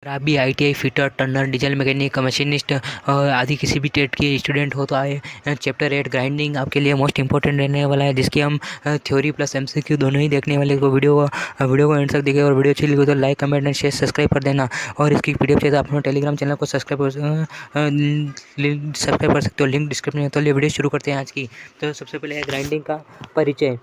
अगर आप भी ITI fitter, Turner, diesel mechanic, machinist आदि किसी भी ट्रेड के स्टूडेंट हो तो आए चैप्टर 8 ग्राइंडिंग आपके लिए मोस्ट इंपॉर्टेंट रहने वाला है, जिसकी हम थ्योरी प्लस MCQ दोनों ही देखने वाले को वीडियो को एंड तक देखिए। और वीडियो अच्छी लगी तो like, comment and share, subscribe कर देना। और इसकी PDF चाहिए तो आप अपने टेलीग्राम चैनल को सब्सक्राइब कर सकते हो, लिंक डिस्क्रिप्शन में। तो ये वीडियो शुरू करते हैं आज की। तो सबसे पहले है ग्राइंडिंग का परिचय।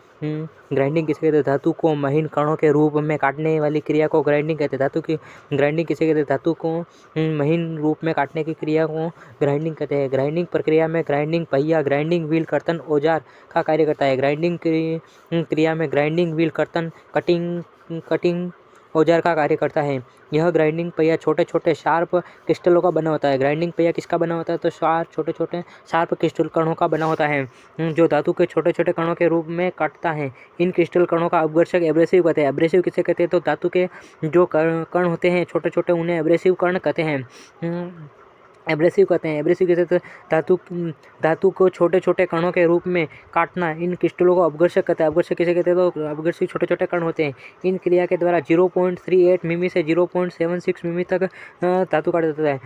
ग्राइंडिंग किसे कहते हैं? धातु को महीन कणों के रूप में काटने वाली क्रिया को ग्राइंडिंग कहते हैं। धातु की ग्राइंडिंग किसे कहते हैं? धातु को महीन रूप में काटने की क्रिया को ग्राइंडिंग कहते हैं। ग्राइंडिंग प्रक्रिया में ग्राइंडिंग पहिया, ग्राइंडिंग व्हील, कर्तन, औजार का कार्य करता है। ग्राइंडिंग क्रिया में ग्राइंडिंग व्हील, कर्तन, कटिंग औजार का कार्य करता है। यह ग्राइंडिंग पहिया छोटे छोटे शार्प क्रिस्टलों का बना होता है। ग्राइंडिंग पहिया किसका बना होता है? तो छोटे छोटे शार्प क्रिस्टल कणों का बना होता है, जो धातु के छोटे छोटे कणों के रूप में काटता है। इन क्रिस्टल कणों का अपघर्षक एब्रेसिव कहते हैं। एब्रेसिव किसे कहते हैं? तो धातु के जो कण होते हैं छोटे छोटे, उन्हें एब्रेसिव कण कहते हैं। एब्रेसिव कहते हैं। एब्रेसिव किसे कहते हैं? धातु को छोटे छोटे कणों के रूप में काटना। इन क्रिस्टलों को अपघर्षक कहते हैं। अपघर्षक किसे कहते हैं? तो अपघर्षित छोटे छोटे कण होते हैं। इन क्रिया के द्वारा 0.38 मिमी से 0.76 मिमी तक धातु काटा जाता है।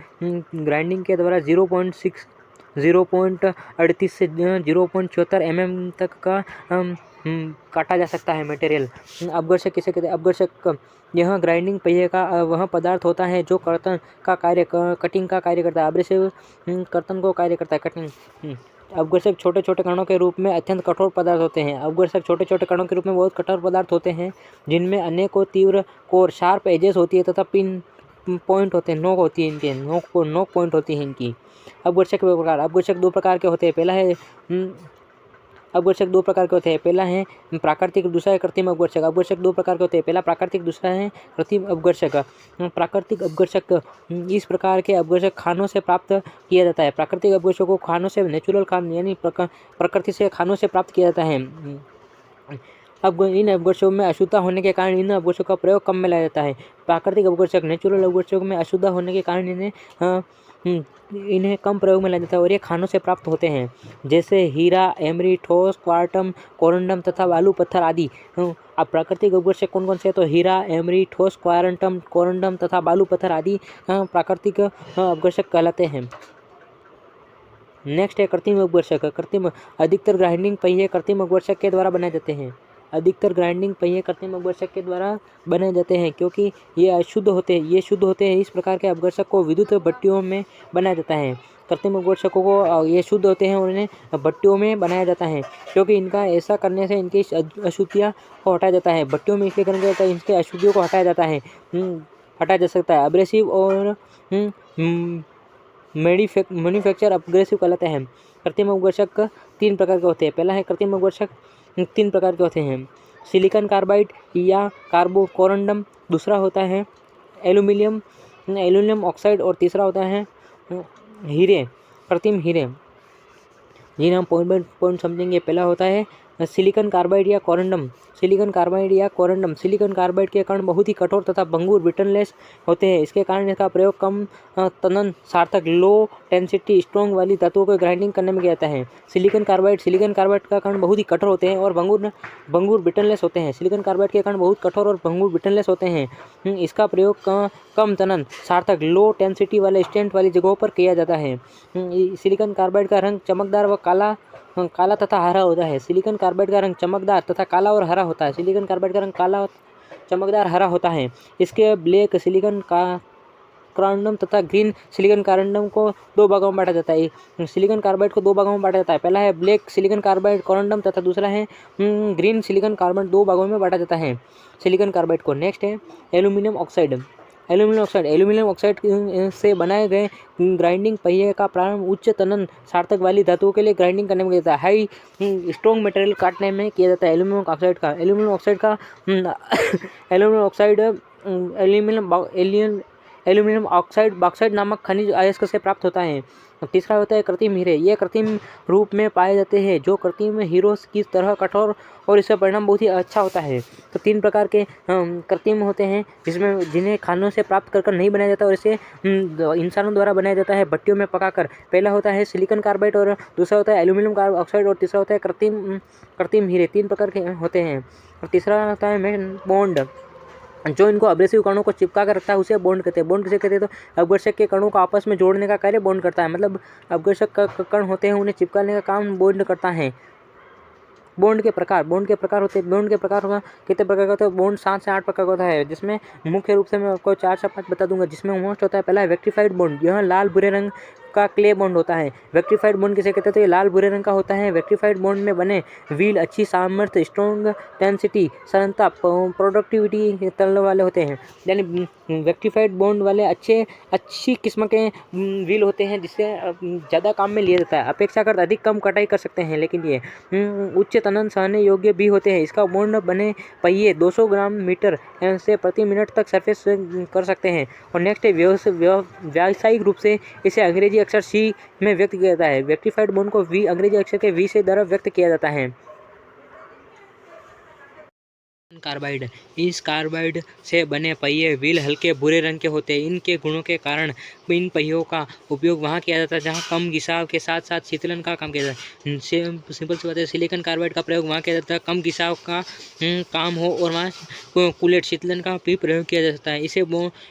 ग्राइंडिंग के द्वारा 0.38 से 0.74 mm तक का काटा जा सकता है मटेरियल। अपघर्षक किसे कहते हैं? अपघर्षक यह ग्राइंडिंग पहिए का वह पदार्थ होता है जो कर्तन का कार्य कटिंग का कार्य करता है। एब्रेसिव कर्तन को कार्य करता है। कटिंग अपघर्षक छोटे छोटे कणों के रूप में अत्यंत कठोर पदार्थ होते हैं। अपघर्षक छोटे छोटे कणों के रूप में बहुत कठोर पदार्थ होते हैं, जिनमें अनेकों तीव्र कोर शार्प एजेस होती है तथा पिन पॉइंट होते हैं, नोक होती है इनके, नोक पॉइंट होती है इनकी। अपघर्षक प्रकार। अपघर्षक दो प्रकार के होते हैं। अपघर्षक दो प्रकार के होते हैं। पहला है प्राकृतिक, दूसरा है कृत्रिम अपघर्षक। अपघर्षक दो प्रकार के होते हैं। पहला प्राकृतिक, दूसरा है कृत्रिम अपघर्षक। प्राकृतिक अपघर्षक इस प्रकार के अपघर्षक खानों से प्राप्त किया जाता है। प्राकृतिक अपघर्षकों को खानों से, नेचुरल खान यानी प्रकृति से खानों से प्राप्त किया जाता है। अब इन अपघर्षकों में अशुद्धता होने के कारण इन अपघर्षकों का प्रयोग कम में लाया जाता है। प्राकृतिक अपघर्षक, नेचुरल अपघर्षकों में अशुद्धता होने के कारण इन्हें कम प्रयोग में लाया जाता है और ये खानों से प्राप्त होते हैं, जैसे हीरा, एमरी, ठोस, क्वार्टम, कोरंडम तथा बालू पत्थर आदि। अब प्राकृतिक अपघर्षक कौन कौन से हैं? तो हीरा, एमरी, ठोस, क्वार्टम, कोरंडम तथा बालू पत्थर आदि प्राकृतिक अपघर्षक कहलाते हैं। नेक्स्ट है कृत्रिम अपघर्षक। अधिकतर ग्राइंडिंग पहिए कृत्रिम अपघर्षक के द्वारा बनाए जाते हैं। अधिकतर ग्राइंडिंग पहिए कृत्रिम अपघर्षक के द्वारा बनाए जाते हैं, क्योंकि ये शुद्ध होते हैं। इस प्रकार के अपघर्षक को विद्युत भट्टियों में बनाया जाता है। कृत्रिम अपघर्षकों को ये शुद्ध होते हैं और इन्हें भट्टियों में बनाया जाता है, क्योंकि इनका ऐसा करने से इनकी अशुद्धियाँ को हटाया जाता है। भट्टियों में इसलिए करने जाता है, इनके अशुद्धियों को हटाया जाता है, हटाया जा सकता है। अब्रेसिव और मैन्युफैक्चर अपग्रेसिव कहलाते हैं। कृत्रिम अपघर्षक तीन प्रकार के होते हैं। पहला है कृत्रिम अपघर्षक तीन प्रकार के होते हैं। सिलिकॉन कार्बाइड या कोरंडम, दूसरा होता है एल्यूमिनियम ऑक्साइड और तीसरा होता है हीरे, कृत्रिम हीरे। जिन्हें हम पॉइंट बाय पॉइंट समझेंगे। पहला होता है सिलिकॉन कार्बाइड या कोरंडम। सिलिकॉन कार्बाइड के कण बहुत ही कठोर तथा भंगुर ब्रिटनलेस होते हैं। इसके कारण इसका प्रयोग कम तनन सार्थक, लो डेंसिटी स्ट्रॉन्ग वाली धातुओं को ग्राइंडिंग करने में किया जाता है। सिलिकॉन कार्बाइड का कण बहुत ही कठोर होते हैं और भंगुर ब्रिटनलेस होते हैं। सिलिकॉन कार्बाइड के कण बहुत कठोर और भंगुर ब्रिटनलेस होते हैं। इसका प्रयोग कम तनन सार्थक, लो डेंसिटी वाले स्टेंट वाली जगहों पर किया जाता है। सिलिकॉन कार्बाइड का रंग चमकदार व काला तथा हरा होता है। सिलिकॉन कार्बाइड का रंग चमकदार तथा काला और हरा होता है। सिलिकॉन कार्बाइड का रंग काला, चमकदार, हरा होता है। इसके ब्लैक सिलिकॉन कार्बन तथा ग्रीन सिलिकॉन कार्बन को दो भागों में बांटा जाता है। सिलिकॉन कार्बाइड को दो भागों में बांटा जाता है। पहला है ब्लैक सिलिकॉन कार्बाइड कोरंडम तथा दूसरा है ग्रीन सिलिकॉन कार्बन। दो भागों में बांटा जाता है सिलिकॉन कार्बाइड को। नेक्स्ट है एल्यूमिनियम ऑक्साइड। एल्यूमिनियम ऑक्साइड से बनाए गए ग्राइंडिंग पहिए का प्रारंभ उच्च तनन सार्थक वाली धातुओं के लिए ग्राइंडिंग करने में किया जाता है। हाई स्ट्रॉन्ग मटेरियल काटने में किया जाता है एल्यूमिनियम ऑक्साइड बॉक्साइट नामक खनिज अयस्क से प्राप्त होता है। तीसरा होता है कृत्रिम हीरे। ये कृत्रिम रूप में पाए जाते हैं, जो कृत्रिम हीरों की तरह कठोर और इसका परिणाम बहुत ही अच्छा होता है। तो तीन प्रकार के कृत्रिम होते हैं, जिन्हें खानों से प्राप्त कर नहीं बनाया जाता और इसे इंसानों द्वारा बनाया जाता है भट्टियों में पकाकर। पहला होता है सिलिकॉन कार्बाइड और दूसरा होता है एल्यूमिनियम ऑक्साइड और तीसरा होता है कृत्रिम हीरे। तीन प्रकार के होते हैं। और तीसरा होता है बॉन्ड। जो इनको अब्रेसिव कणों को चिपका कर रखता है उसे बॉन्ड कहते हैं। बॉन्ड किसे कहते हैं? तो अपघर्षक के कणों को आपस में जोड़ने का कार्य बॉन्ड करता है। मतलब अपघर्षक का कण होते हैं उन्हें चिपकाने का काम बॉन्ड करता है। बॉन्ड के प्रकार होते हैं। बॉन्ड के प्रकार कितने प्रकार का होता है? बॉन्ड 7 से 8 प्रकार का होता है, जिसमें मुख्य रूप से मैं आपको 4 से 5 बता दूंगा। जिसमें मोस्ट होता है पहला है वेक्टिफाइड बॉन्ड। यह लाल भूरे रंग का क्ले बॉन्ड होता है। वेक्टिफाइड बॉन्ड किसे कहते हैं? तो ये लाल भूरे रंग का होता है। वेक्टिफाइड बॉन्ड में बने व्हील अच्छी सामर्थ्य, स्ट्रॉन्ग टेंसिटी, सरलता, प्रोडक्टिविटी तल वाले होते हैं। यानी वेक्टिफाइड बॉन्ड वाले अच्छी किस्म के व्हील होते हैं, जिससे ज़्यादा काम में लिया जाता है। अपेक्षाकृत अधिक कम कटाई कर सकते हैं, लेकिन ये उच्च तनन सहने योग्य भी होते हैं। इसका बॉन्ड बने पहिए 200 ग्राम मीटर से प्रति मिनट तक सरफेस कर सकते हैं। और नेक्स्ट है व्यावसायिक रूप से इसे अंग्रेजी अक्षर सी में व्यक्त किया जाता है। वेक्टिफाइड बॉन्ड को वी अंग्रेजी अक्षर के वी से द्वारा व्यक्त किया जाता है। कार्बाइड। इस कार्बाइड से बने पहिए व्हील हल्के भूरे रंग के होते हैं। इनके गुणों के कारण इन पहियों का उपयोग वहाँ किया जाता है जहाँ कम घिसाव के साथ साथ शीतलन का काम किया जाता है। सिंपल सी बात है, सिलिकॉन कार्बाइड का प्रयोग वहाँ किया जाता है कम घिसाव का काम हो, और वहाँ कूलेट शीतलन का भी प्रयोग किया जा सकता है।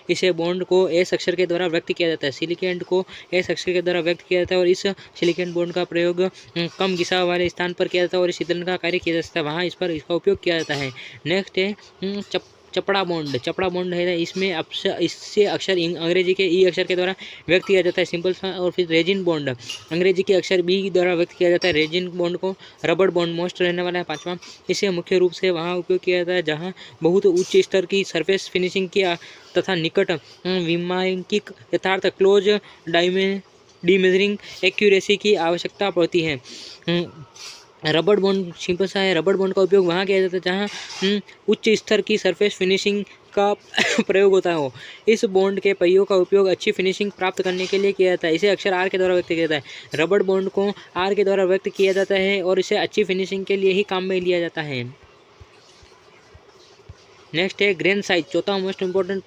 इसे बॉन्ड को एस अक्षर के द्वारा व्यक्त किया जाता है। सिलिकेंट को एस अक्षर के द्वारा व्यक्त किया जाता है, और इस सिलिकेंट बॉन्ड का प्रयोग कम घिसाव वाले स्थान पर किया जाता है और शीतलन का कार्य किया जा सकता है, वहाँ इस पर इसका उपयोग किया जाता है। नेक्स्ट है चपड़ा बॉन्ड। चपड़ा बॉन्ड है, इसमें इससे अक्षर अंग्रेजी के ई अक्षर के द्वारा व्यक्त किया जाता है, सिंपल सा। और फिर रेजिन बॉन्ड, अंग्रेजी के अक्षर बी द्वारा व्यक्त किया जाता है। रेजिन बॉन्ड को रबड़ बॉन्ड मोस्ट रहने वाला है 5वां। इसे मुख्य रूप से वहाँ उपयोग किया जाता है जहाँ बहुत उच्च स्तर की सरफेस फिनिशिंग की तथा निकट विमांकिक यथार्थ क्लोज डिमेजरिंग एक्यूरेसी की आवश्यकता पड़ती है। रबड़ बॉन्ड सिंपल सा है। रबड़ बॉन्ड का उपयोग वहाँ किया जाता है जहाँ उच्च स्तर की सरफेस फिनिशिंग का प्रयोग होता हो। इस बॉन्ड के पहियों का उपयोग अच्छी फिनिशिंग प्राप्त करने के लिए किया जाता है। इसे अक्षर आर के द्वारा व्यक्त किया जाता है। रबड़ बॉन्ड को आर के द्वारा व्यक्त किया जाता है और इसे अच्छी फिनिशिंग के लिए ही काम में लिया जाता है। नेक्स्ट है ग्रेन साइज, चौथा मोस्ट इम्पोर्टेंट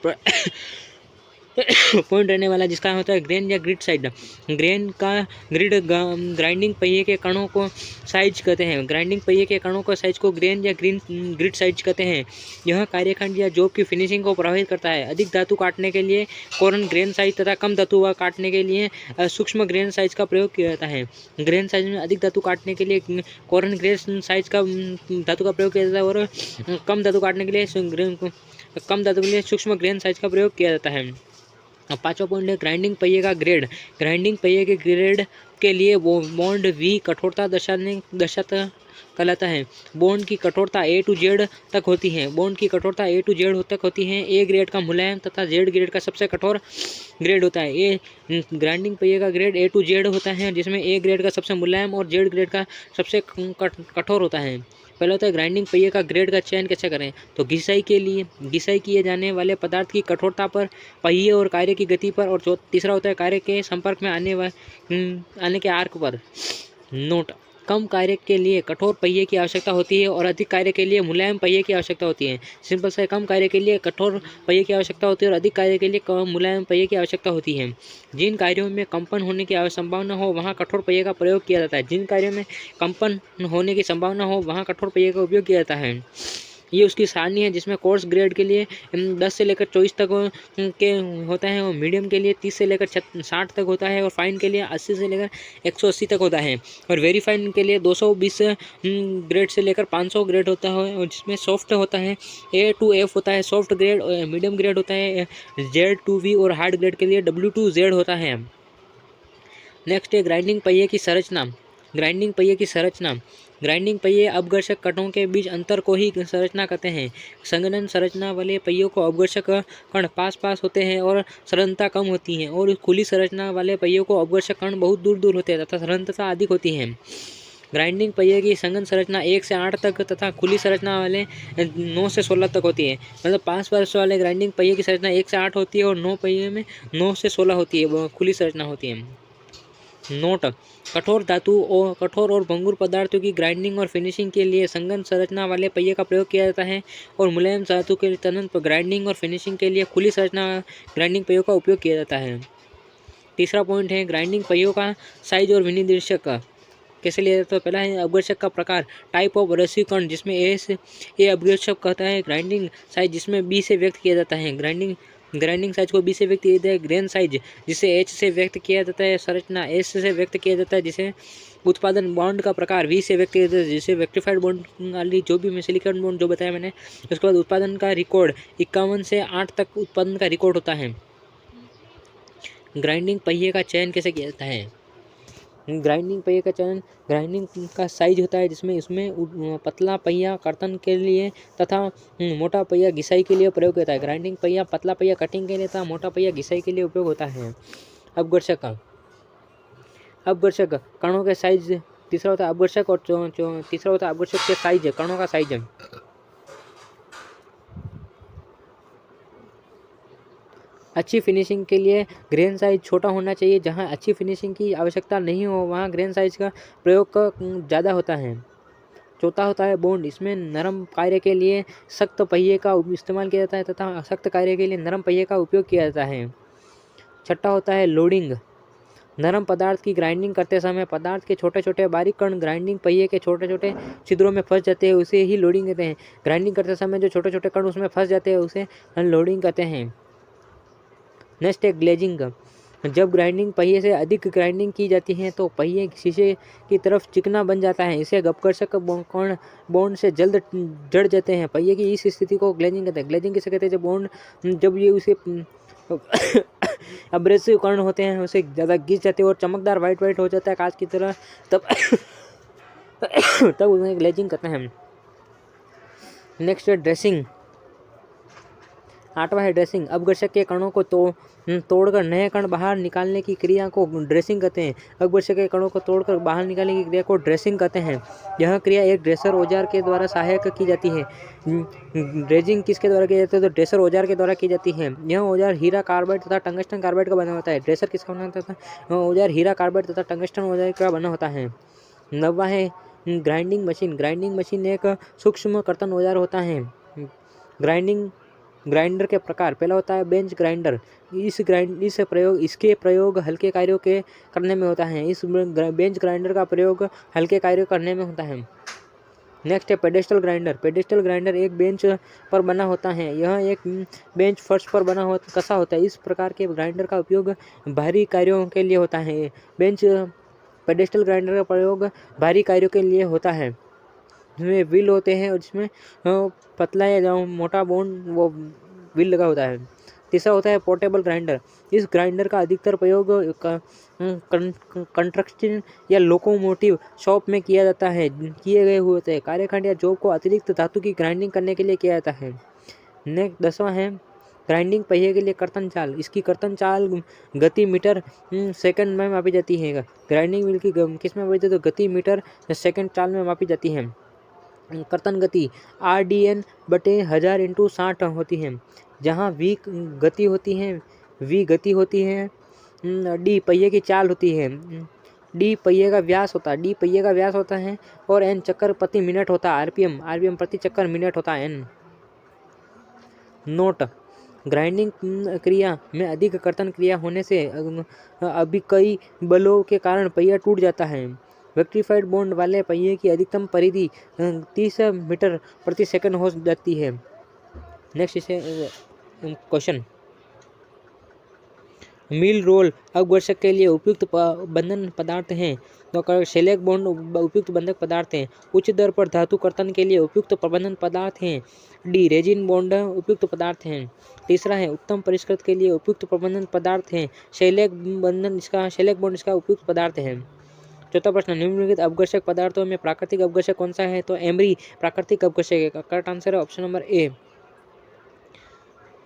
पॉइंट रहने वाला, जिसका होता है ग्रेन या ग्रिड साइज। ग्रेन का ग्रिड ग्राइंडिंग पहिए के कणों को साइज कहते हैं। ग्राइंडिंग पहिए के कणों को साइज को ग्रेन या ग्रिड साइज कहते हैं। यह कार्यखंड या जॉब की फिनिशिंग को प्रभावित करता है। अधिक धातु काटने के लिए कोरन ग्रेन साइज तथा कम धातु काटने के लिए सूक्ष्म ग्रेन साइज का प्रयोग किया जाता है। ग्रेन साइज में अधिक धातु काटने के लिए कोरन ग्रेन साइज का धातु का प्रयोग किया जाता है, और कम धातु काटने के लिए सूक्ष्म ग्रेन साइज का प्रयोग किया जाता है। 5वां पॉइंट है ग्राइंडिंग पहिए का ग्रेड। ग्राइंडिंग पहिए के ग्रेड के लिए वो बॉन्ड वी कठोरता दर्शाता कहलाता है। बॉन्ड की कठोरता A to Z तक होती है। बॉन्ड की कठोरता A to Z तक होती है। ए ग्रेड का मुलायम तथा Z ग्रेड का सबसे कठोर ग्रेड होता है। ए ग्राइंडिंग पहिए का ग्रेड A to Z होता है, जिसमें ए ग्रेड का सबसे मुलायम और Z ग्रेड का सबसे कठोर होता है। पहला होता है ग्राइंडिंग पहिए का ग्रेड का चयन कैसे करें? तो घिसाई किए जाने वाले पदार्थ की कठोरता पर, पहिए और कार्य की गति पर, और तीसरा होता है कार्य के संपर्क में आने के आर्क पर। नोट: कम कार्य के लिए कठोर पहिए की आवश्यकता होती है और अधिक कार्य के लिए मुलायम पहिए की आवश्यकता होती है। सिंपल सा, कम कार्य के लिए कठोर पहिए की आवश्यकता होती है और अधिक कार्य के लिए मुलायम पहिए की आवश्यकता होती है। जिन कार्यों में कंपन होने की संभावना हो वहाँ कठोर पहिए का प्रयोग किया जाता है। जिन कार्यों में कंपन होने की संभावना हो वहाँ कठोर पहिए का उपयोग किया जाता है। ये उसकी सारणी है, जिसमें कोर्स ग्रेड के लिए 10 से लेकर 24 तक के होता है, और मीडियम के लिए 30 से लेकर 60 तक होता है, और फाइन के लिए 80 से लेकर 180 तक होता है, और वेरी फाइन के लिए 220 ग्रेड से लेकर 500 ग्रेड होता है, और जिसमें सॉफ्ट होता है A to F होता है सॉफ्ट ग्रेड, मीडियम ग्रेड होता है Z to V, और हार्ड ग्रेड के लिए W to Z होता है। नेक्स्ट है ग्राइंडिंग पहिए की संरचना। ग्राइंडिंग पहिए की संरचना। ग्राइंडिंग पहिए अपघर्षक कणों के बीच अंतर को ही संरचना कहते हैं। संघनन संरचना वाले पहियों को अपघर्षक कण पास होते हैं और सघनता कम होती है, और खुली संरचना वाले पहियों को अपघर्षक कण बहुत दूर होते हैं तथा सघनता अधिक होती है। ग्राइंडिंग पहिए की संघन संरचना 1 से 8 तक तथा खुली संरचना वाले 9 से 16 तक होती है। मतलब 5 वर्ष वाले ग्राइंडिंग पहिए की संरचना 1 से 8 होती है, और 9 पहिए में 9 से 16 होती है, वो खुली संरचना होती है। नोट: कठोर और भंगुर पदार्थों की ग्राइंडिंग और फिनिशिंग के लिए संघन संरचना वाले पहिए का प्रयोग किया जाता है, और मुलायम धातु के तनन पर ग्राइंडिंग और फिनिशिंग के लिए खुली संरचना ग्राइंडिंग पहियों का उपयोग किया जाता है। तीसरा पॉइंट है ग्राइंडिंग पहियों का साइज और विनिर्देशक। कैसे लिया जाता है? पहला है अपघर्षक का प्रकार, टाइप ऑफ रेसिव कण, जिसमें ए अपघर्षक कहता है। ग्राइंडिंग साइज, जिसमें बी से व्यक्त किया जाता है। ग्राइंडिंग साइज को बी से व्यक्त किया जाता है। ग्रेन साइज, जिसे एच से व्यक्त किया जाता है। संरचना एस से व्यक्त किया जाता है। जिसे उत्पादन, बॉन्ड का प्रकार वी से व्यक्त किया जाता है, जिसे वेक्टिफाइड बॉन्ड वाली जो भी सिलिकॉन बॉन्ड जो बताया मैंने। उसके बाद उत्पादन का रिकॉर्ड, 51 से 8 तक उत्पादन का रिकॉर्ड होता है। ग्राइंडिंग पहिए का चयन कैसे किया जाता है? ग्राइंडिंग पहिए का चयन, ग्राइंडिंग का साइज होता है, जिसमें इसमें पतला पहिया कर्तन के लिए तथा मोटा पहिया घिसाई के लिए प्रयोग होता है। ग्राइंडिंग पहिया, पतला पहिया कटिंग के लिए तथा मोटा पहिया घिसाई के लिए उपयोग होता है। अपघर्षक, अपघर्षक कणों के साइज, तीसरा होता है अपघर्षक और तीसरा होता है अपघर्षक के साइज, कणों का साइज। अच्छी फिनिशिंग के लिए ग्रेन साइज छोटा होना चाहिए। जहां अच्छी फिनिशिंग की आवश्यकता नहीं हो वहां ग्रेन साइज का प्रयोग ज़्यादा होता है। चौथा होता है बॉन्ड, इसमें नरम कार्य के लिए सख्त पहिए का इस्तेमाल किया जाता है तथा सख्त कार्य के लिए नरम पहिए का उपयोग किया जाता है। छठा होता है लोडिंग, नरम पदार्थ की ग्राइंडिंग करते समय पदार्थ के छोटे छोटे बारीक कण ग्राइंडिंग पहिए के छोटे छोटे छिद्रों में फंस जाते हैं, उसे ही लोडिंग कहते हैं। ग्राइंडिंग करते समय जो छोटे छोटे कण उसमें फंस जाते हैं उसे लोडिंग कहते हैं। नेक्स्ट है ग्लेजिंग, जब ग्राइंडिंग पहिए से अधिक ग्राइंडिंग की जाती है तो पहिए शीशे की तरफ चिकना बन जाता है। इसे अपघर्षक कण बॉन्ड से जल्द जड़ जाते हैं। पहिए की इस स्थिति को ग्लेजिंग कहते हैं। ग्लेजिंग किसे कहते हैं? जब बॉन्ड, जब ये उसे अब्रेसिव कण होते हैं उसे ज़्यादा घिस जाते हैं और चमकदार वाइट हो जाता है कांच की तरह, तब तब उन्हें ग्लेजिंग कहते हैं। नेक्स्ट है ड्रेसिंग। आठवां है ड्रेसिंग, अपघर्षक के कणों को तोड़कर नए कण बाहर निकालने की क्रिया को ड्रेसिंग कहते हैं। अपघर्षक के कणों को तोड़कर बाहर निकालने की क्रिया को ड्रेसिंग कहते हैं। यह क्रिया एक ड्रेसर औजार के द्वारा सहायक की जाती है। ड्रेजिंग किसके द्वारा की जाती है? तो ड्रेसर औजार के द्वारा की जाती है। यह औजार हीरा कार्बाइड तथा टंगस्टन कार्बाइड का बना होता है। ड्रेसर किसका बना होता है? औजार हीरा कार्बाइड तथा टंगस्टन औजार का बना होता है। नौवां है ग्राइंडिंग मशीन। ग्राइंडिंग मशीन एक सूक्ष्म कर्तन औजार होता है। ग्राइंडर के प्रकार, पहला होता है बेंच ग्राइंडर। इसके प्रयोग हल्के कार्यों के करने में होता है। इस बेंच ग्राइंडर का प्रयोग हल्के कार्यों करने में होता है। नेक्स्ट है पेडेस्टल ग्राइंडर। पेडेस्टल ग्राइंडर एक बेंच पर बना होता है। यह एक बेंच फर्श पर कसा होता है। इस प्रकार के ग्राइंडर का उपयोग भारी कार्यों के लिए होता है। पेडेस्टल ग्राइंडर का प्रयोग भारी कार्यों के लिए होता है। जिसमें व्हील होते हैं और जिसमें पतला या मोटा बॉन्ड वो व्हील लगा होता है। तीसरा होता है पोर्टेबल ग्राइंडर। इस ग्राइंडर का अधिकतर प्रयोग कंस्ट्रक्शन या लोकोमोटिव शॉप में किया जाता है। किए गए हुए होते हैं कार्यखंड या जॉब को अतिरिक्त धातु की ग्राइंडिंग करने के लिए किया जाता है। नेक्स्ट 10वां है ग्राइंडिंग पहिए के लिए कर्तन चाल। इसकी कर्तन चाल गति मीटर सेकंड में मापी जाती है। ग्राइंडिंग व्हील की किस में मापी जाती है? तो गति मीटर सेकंड चाल में मापी जाती है। कर्तन गति RDN/1000 × 60 होती है। जहाँ V गति होती है, D पहिए की चाल होती है, D पहिए का व्यास होता है और N चक्कर प्रति मिनट होता है। RPM प्रति चक्कर मिनट होता है N। नोट, ग्राइंडिंग क्रिया में अधिक कर्तन क्रिया होने से अभिकयी बलों के कारण पहिया टूट जाता है। वेक्टिफाइड बॉन्ड वाले पहिए की अधिकतम परिधि 30 मीटर प्रति सेकंड हो जाती है। नेक्स्ट इसे क्वेश्चन, मिल रोल अपघर्षक के लिए उपयुक्त बंधन पदार्थ हैं। तो शेलेक बॉन्ड उपयुक्त बंधक पदार्थ हैं। उच्च दर पर धातु कर्तन के लिए उपयुक्त प्रबंधन पदार्थ हैं। डी रेजिन बॉन्ड उपयुक्त पदार्थ हैं। तीसरा है उत्तम परिष्कृत के लिए उपयुक्त प्रबंधन पदार्थ हैं। शेलेक बॉन्ड इसका उपयुक्त पदार्थ है। चौथा प्रश्न, निम्नलिखित अपघर्षक पदार्थों में प्राकृतिक अपघर्षक कौन सा है? तो एमरी प्राकृतिक अपघर्षक है। करेक्ट आंसर है ऑप्शन नंबर ए।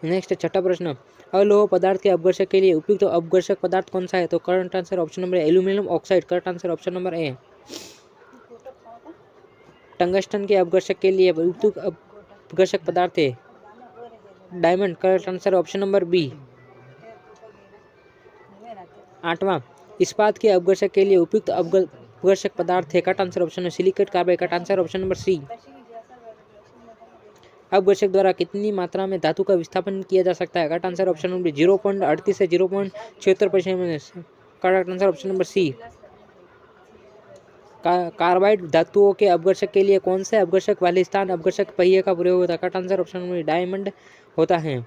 नेक्स्ट छठा प्रश्न, अलोह पदार्थ के अपघर्षक के लिए उपयुक्त अपघर्षक पदार्थ कौन सा है? तो correct answer option number aluminium oxide. Correct answer option number A. Tungsten के अपघर्षक के लिए उपयुक्त अपघर्षक पदार्थ है diamond. Correct answer option number B. आठवां, इस्पात के अपघर्षक के लिए उपयुक्त अपघर्षक पदार्थ है। Correct answer option silicate carbide. Correct answer option number C. अपघर्षक द्वारा कितनी मात्रा में धातु का विस्थापन किया जा सकता है? करेक्ट आंसर ऑप्शन नंबर 0.38 से 0.76%। Correct answer option number C. Carbide धातुओं के अपघर्षक के लिए कौन से अपघर्षक वाले स्थान अपघर्षक पहिए का प्रयोग होता है? Correct answer option number diamond होता है।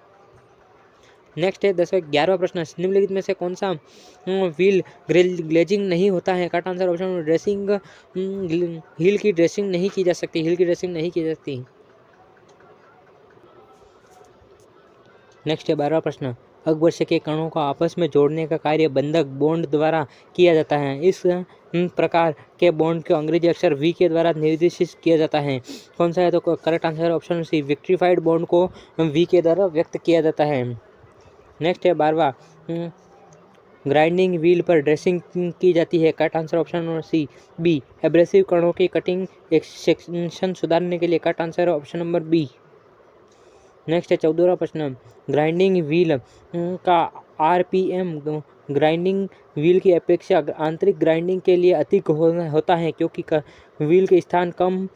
नेक्स्ट है 11वां प्रश्न, निम्नलिखित में से कौन सा व्हील ग्लेजिंग नहीं होता है? Correct answer option number dressing, wheel की ड्रेसिंग नहीं की जा सकती, व्हील की ड्रेसिंग नहीं की जा सकती। नेक्स्ट है 12वां प्रश्न, अपघर्षक के कणों को आपस में जोड़ने का कार्य बंधक बॉन्ड द्वारा किया जाता है। इस प्रकार के बॉन्ड को अंग्रेजी अक्षर वी के द्वारा निर्देशित किया जाता है। कौन सा है? तो correct answer option C, vitrified bond को वी के द्वारा व्यक्त किया जाता है। नेक्स्ट है 12वां, ग्राइंडिंग व्हील पर ड्रेसिंग की जाती है। Correct answer option number C, B, abrasive कणों की कटिंग एक्सट्रैक्शन सुधारने के लिए। Correct answer option number B. Next है 14वां प्रश्न, ग्राइंडिंग व्हील का आरपीएम ग्राइंडिंग व्हील की अपेक्षा आंतरिक ग्राइंडिंग के लिए अधिक होता है क्योंकि व्हील के स्थान कम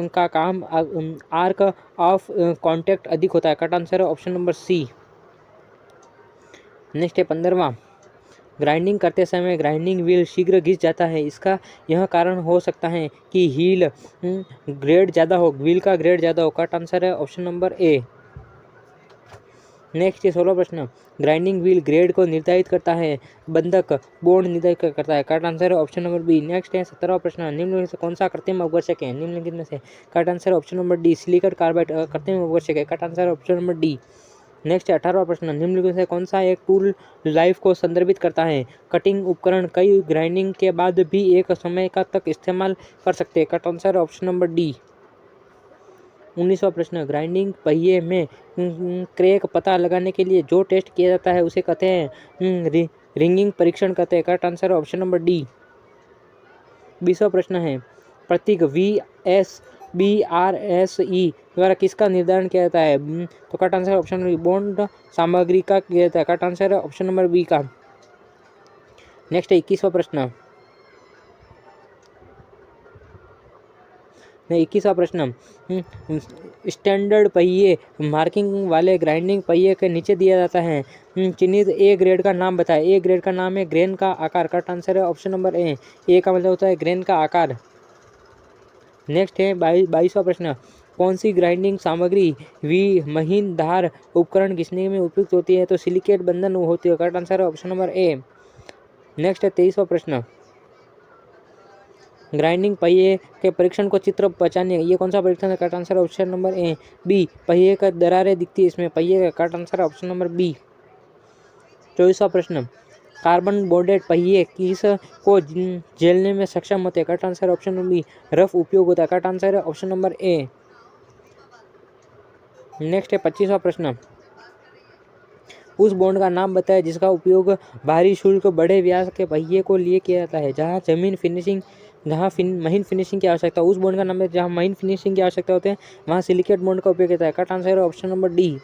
का काम आर्क ऑफ कॉन्टैक्ट अधिक होता है। Correct answer option number C. Next है 15वां, ग्राइंडिंग करते समय ग्राइंडिंग व्हील शीघ्र घिस जाता है। इसका यह कारण हो सकता है कि व्हील ग्रेड ज़्यादा हो, व्हील का ग्रेड ज़्यादा हो। करेक्ट आंसर है ऑप्शन नंबर ए। नेक्स्ट है 16वां प्रश्न, ग्राइंडिंग व्हील ग्रेड को निर्धारित करता है, बंधक बॉन्ड निर्धारित करता है। करेक्ट आंसर है ऑप्शन नंबर बी। नेक्स्ट है 17वां प्रश्न, निम्नलिखित से कौन सा कृत्रिम अपघर्षक है? निम्नलिखित में से correct answer option number D, silicon carbide कृत्रिम अपघर्षक है। Correct answer option number D. Next है 18वां प्रश्न, निम्नलिखित से कौन सा एक टूल लाइफ को संदर्भित करता है? कटिंग उपकरण कई ग्राइंडिंग के बाद भी एक समय का तक इस्तेमाल कर सकते हैं। Correct answer option number D. 19वां प्रश्न, ग्राइंडिंग पहिए में क्रैक पता लगाने के लिए जो टेस्ट किया जाता है उसे कहते हैं रिंगिंग परीक्षण कहते हैं। Correct answer option number D. 20वां प्रश्न है, प्रतीक VSBRSE द्वारा किसका निर्धारण किया जाता है? तो correct answer option number bond सामग्री का किया जाता है। करेक्ट आंसर है ऑप्शन नंबर बी का। नेक्स्ट है 21वां प्रश्न, 21वां प्रश्न, स्टैंडर्ड पहिए मार्किंग वाले ग्राइंडिंग पहिए के नीचे दिया जाता है चिन्हित ए ग्रेड का नाम बताएं। ए ग्रेड का नाम है ग्रेन का आकार। करेक्ट आंसर है ऑप्शन नंबर ए। ए का मतलब होता है ग्रेन का आकार। नेक्स्ट है 22वां प्रश्न, कौन सी ग्राइंडिंग सामग्री महीन धार उपकरण घिसने में उपयुक्त होती है? तो सिलिकेट बंधन होती है। करेक्ट आंसर है ऑप्शन नंबर ए। नेक्स्ट है 23वां प्रश्न, ग्राइंडिंग पहिए के परीक्षण को चित्र पहचानिए। ये कौन सा परीक्षण है? Correct answer option number A, B, पहिए का दरारें दिखती है इसमें, पहिए का। Correct answer option number B. 24वां प्रश्न, कार्बन बोर्डेड पहिए किस को झेलने में सक्षम होते हैं? Correct answer option number B, rough उपयोग होता है। करेक्ट आंसर है ऑप्शन नंबर ए। नेक्स्ट है 25वां प्रश्न, उस बॉन्ड का नाम बताएं जिसका उपयोग भारी शुल्क बड़े व्यास के पहिए को लिए किया जाता है। महीन फिनिशिंग की आवश्यकता, उस बॉन्ड का नाम है जहाँ महीन फिनिशिंग की आवश्यकता होते हैं वहाँ सिलिकेट बॉन्ड का उपयोग किया जाता है। करेक्ट आंसर है ऑप्शन नंबर डी।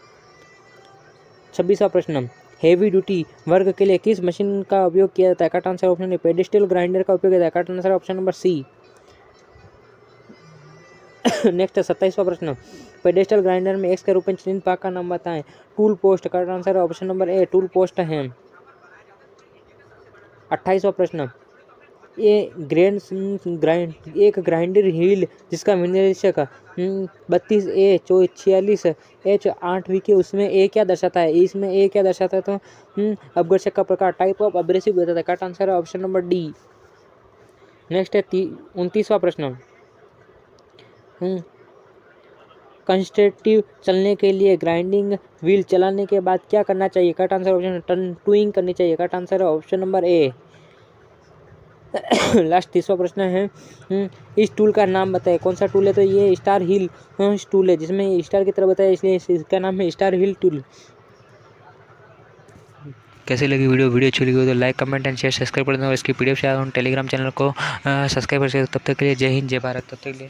26वां प्रश्न, हेवी ड्यूटी वर्ग के लिए किस मशीन का उपयोग किया जाता है? करेक्ट आंसर ऑप्शन है पेडेस्टल ग्राइंडर का उपयोग किया जाता है। Correct answer option number C. Next है 27वां प्रश्न, पेडेस्टल ग्राइंडर में एक्स के रूप में चिन्हित भाग का नाम बताएं। Tool post. करेक्ट आंसर है ऑप्शन नंबर ए, टूल पोस्ट है। 28वां प्रश्न, एक ग्राइंडर व्हील जिसका विनिर्देशक 32A46H 8V के उसमें ए क्या दर्शाता है? इसमें ए क्या दर्शाता है? तो अपघर्षक का प्रकार, टाइप ऑफ एब्रेसिव बताता है। करेक्ट आंसर है ऑप्शन नंबर डी। नेक्स्ट है 29वां प्रश्न, कंस्ट्रक्टिव चलने के लिए ग्राइंडिंग व्हील चलाने के बाद क्या करना चाहिए? करेक्ट आंसर ऑप्शन टर्निंग करनी चाहिए। करेक्ट आंसर है ऑप्शन नंबर ए। लास्ट 30वां प्रश्न है, इस टूल का नाम बताएं। कौन सा टूल है? तो ये स्टार हिल टूल है, जिसमें स्टार की तरह बताया इसलिए इसका नाम है स्टार हिल टूल। कैसे लगी वीडियो अच्छी लगी हो तो like comment and share subscribe कर देना और इसकी PDF से टेलीग्राम चैनल को सब्सक्राइब कर। तब तक के लिए जय हिंद जय भारत। तब तक के लिए